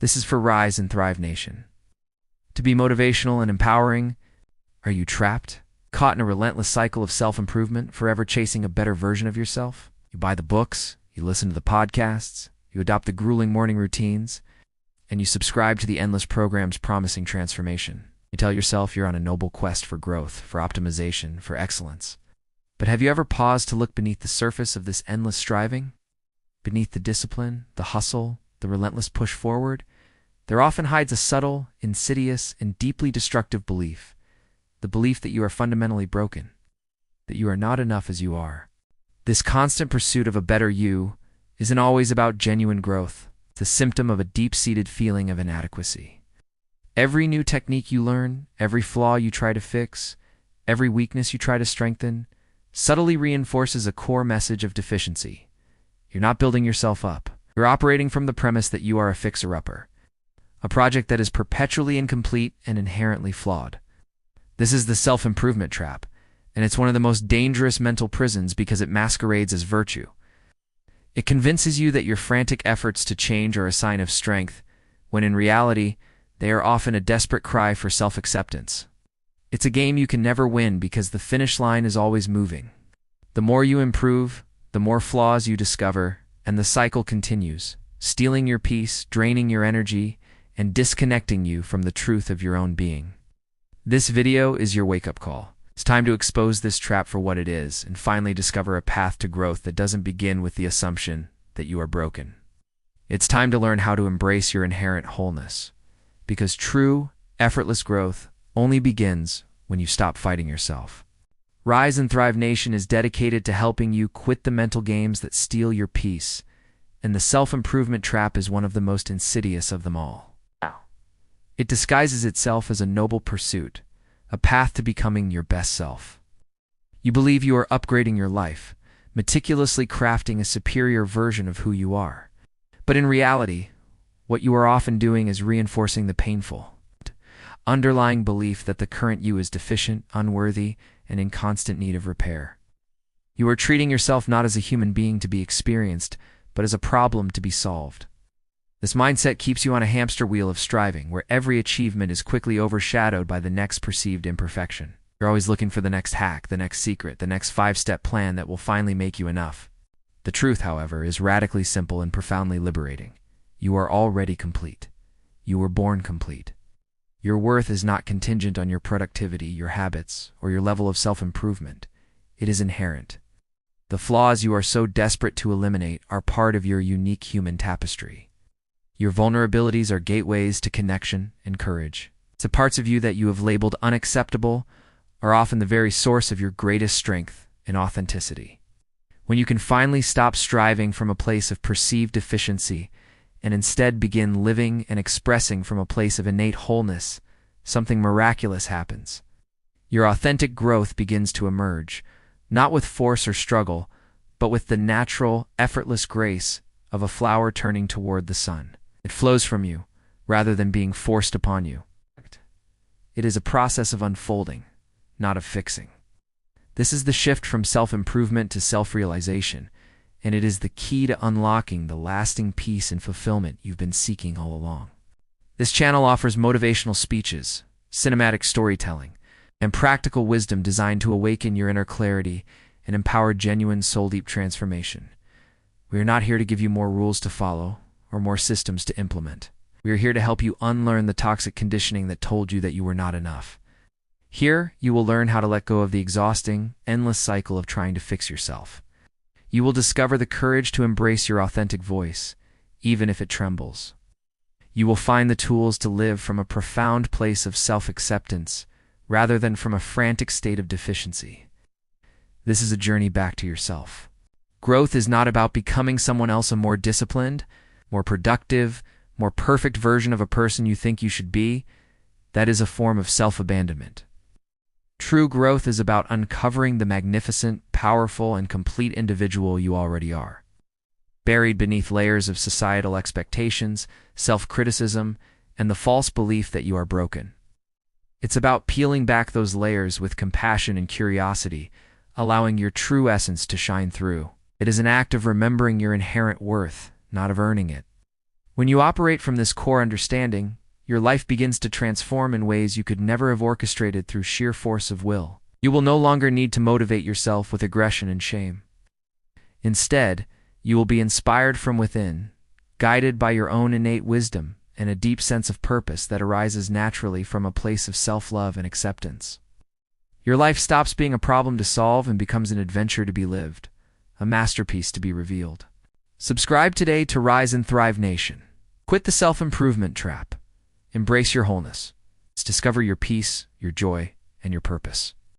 This is for Rise and Thrive Nation. To be motivational and empowering, are you trapped? Caught in a relentless cycle of self-improvement, forever chasing a better version of yourself? You buy the books, you listen to the podcasts, you adopt the grueling morning routines, and you subscribe to the endless programs promising transformation. You tell yourself you're on a noble quest for growth, for optimization, for excellence. But have you ever paused to look beneath the surface of this endless striving? Beneath the discipline, the hustle, the relentless push forward, there often hides a subtle, insidious, and deeply destructive belief. The belief that you are fundamentally broken, that you are not enough as you are. This constant pursuit of a better you isn't always about genuine growth. It's a symptom of a deep-seated feeling of inadequacy. Every new technique you learn, every flaw you try to fix, every weakness you try to strengthen, subtly reinforces a core message of deficiency. You're not building yourself up. You're operating from the premise that you are a fixer-upper, a project that is perpetually incomplete and inherently flawed. This is the self-improvement trap, and it's one of the most dangerous mental prisons because it masquerades as virtue. It convinces you that your frantic efforts to change are a sign of strength, when in reality, they are often a desperate cry for self-acceptance. It's a game you can never win because the finish line is always moving. The more you improve, the more flaws you discover, and the cycle continues, stealing your peace, draining your energy, and disconnecting you from the truth of your own being. This video is your wake-up call. It's time to expose this trap for what it is and finally discover a path to growth that doesn't begin with the assumption that you are broken. It's time to learn how to embrace your inherent wholeness, because true, effortless growth only begins when you stop fighting yourself. Rise and Thrive Nation is dedicated to helping you quit the mental games that steal your peace, and the self-improvement trap is one of the most insidious of them all. It disguises itself as a noble pursuit, a path to becoming your best self. You believe you are upgrading your life, meticulously crafting a superior version of who you are. But in reality, what you are often doing is reinforcing the painful, underlying belief that the current you is deficient, unworthy, and in constant need of repair. You are treating yourself not as a human being to be experienced, but as a problem to be solved. This mindset keeps you on a hamster wheel of striving, where every achievement is quickly overshadowed by the next perceived imperfection. You're always looking for the next hack, the next secret, the next 5-step plan that will finally make you enough. The truth, however, is radically simple and profoundly liberating. You are already complete. You were born complete. Your worth is not contingent on your productivity, your habits, or your level of self-improvement. It is inherent. The flaws you are so desperate to eliminate are part of your unique human tapestry. Your vulnerabilities are gateways to connection and courage. The parts of you that you have labeled unacceptable are often the very source of your greatest strength and authenticity. When you can finally stop striving from a place of perceived deficiency and instead begin living and expressing from a place of innate wholeness, something miraculous happens. Your authentic growth begins to emerge, not with force or struggle, but with the natural, effortless grace of a flower turning toward the sun. It flows from you, rather than being forced upon you. It is a process of unfolding, not of fixing. This is the shift from self-improvement to self-realization, and it is the key to unlocking the lasting peace and fulfillment you've been seeking all along. This channel offers motivational speeches, cinematic storytelling, and practical wisdom designed to awaken your inner clarity and empower genuine soul-deep transformation. We are not here to give you more rules to follow or more systems to implement. We are here to help you unlearn the toxic conditioning that told you that you were not enough. Here, you will learn how to let go of the exhausting, endless cycle of trying to fix yourself. You will discover the courage to embrace your authentic voice, even if it trembles. You will find the tools to live from a profound place of self-acceptance, rather than from a frantic state of deficiency. This is a journey back to yourself. Growth is not about becoming someone else, a more disciplined, more productive, more perfect version of a person you think you should be. That is a form of self-abandonment. True growth is about uncovering the magnificent, powerful, and complete individual you already are. Buried beneath layers of societal expectations, self-criticism, and the false belief that you are broken. It's about peeling back those layers with compassion and curiosity, allowing your true essence to shine through. It is an act of remembering your inherent worth, not of earning it. When you operate from this core understanding, your life begins to transform in ways you could never have orchestrated through sheer force of will. You will no longer need to motivate yourself with aggression and shame. Instead, you will be inspired from within, guided by your own innate wisdom and a deep sense of purpose that arises naturally from a place of self-love and acceptance. Your life stops being a problem to solve and becomes an adventure to be lived, a masterpiece to be revealed. Subscribe today to Rise and Thrive Nation. Quit the self-improvement trap. Embrace your wholeness. Discover your peace, your joy, and your purpose.